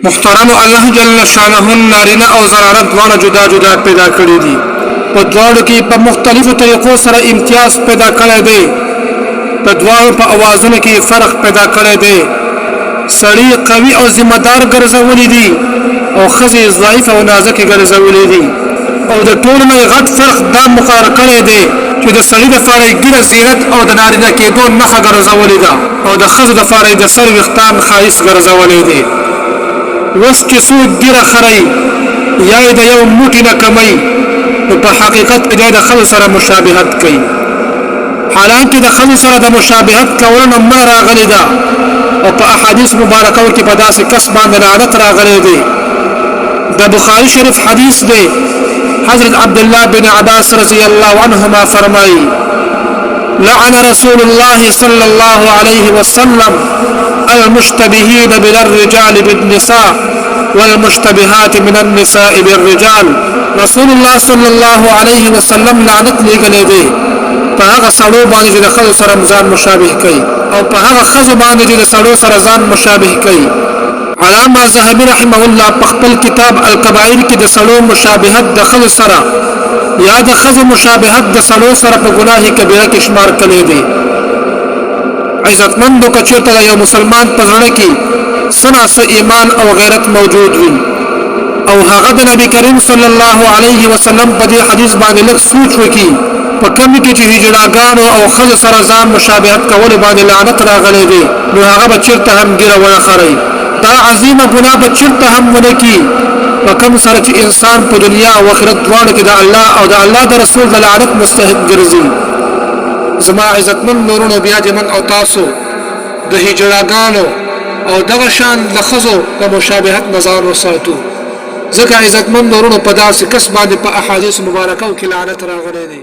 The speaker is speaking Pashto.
محترم الله جل شانه نارینه او زنانه دواړه جدا جدا پیدا کړی دي په دواړو کې په مختلفو طریقو سره امتیاز پیدا کړی دی په دواړو په اوازونو کې فرق پیدا کړی دی سړی قوي او ذمہ دار ګرځولې دي او ښځې ضعیف او نازک ګرځولې دي او د ټولو نه غټ فرق دا مقرر کړی دی چې د سړي د لپاره ګیره زینت او د نارینه کېدو نښه ګرځولې ده او د ښځو د لپاره د سر ویښتان ښایست ګرځولې دي اوس چې څوک ګیره خرئ یا یې د یو موټي نه کمی نو په حقیقت کې د ښځو سره مشابهت کوي حالانکه د ښځو سره د مشابهت کولو نه منع راغلې ده او په احادیث مبارکو کې په داسې کس باندې لعنت راغلی دی د بخاری شریف حدیث دی حضرت عبدالله بن عباس رضی الله عنهما فرمایي لعن رسول الله صلى الله عليه وسلم المشتبهين من الرجال بالنساء والمشتبهات من النساء بالرجال رسول الله صلى الله عليه وسلم لعنت لګلې دی په هغه سړو باندې چې د ښځو سره ځان مشابه کوي او په هغه ښځو باندې چې د سړو سره ځان مشابه کوي علامه ذهبي رحمه الله په خپل کتاب الکبائر کې د سړو مشابهت د ښځو سره یا د ښځو مشابهت د سړو سره په ګناه کبیره کې شمار کړی دی عزتمندو که چېرته د یو مسلمان په زړه کې څه ناڅه ایمان او غیرت موجود وي او هغه د نبی کریم صلی الله علیه وسلم په دې حدیث باندې لږ سوچ وکړي په کوم کې چې هجړاګانو او ښځو سره ځان مشابهت کول باندې لعنت راغلی دی نو هغه به چېرته هم ګیره ونه خرئ دا عظیمه ګناه به چېرته هم ونه کړي په کوم سره چې انسان په دنیا او آخرت دواړو کې د الله او د الله د رسول د لعنت مستحق ګرځي زما عزتمن نورونو بیا دې من او تاسو د هجړاګانو او دغه شان د ښځو د مشابهت نه ځان وساتو ځکه عزتمن نورونو په داسې کس باندې په احادیث مبارکو کې لعنت راغلی دی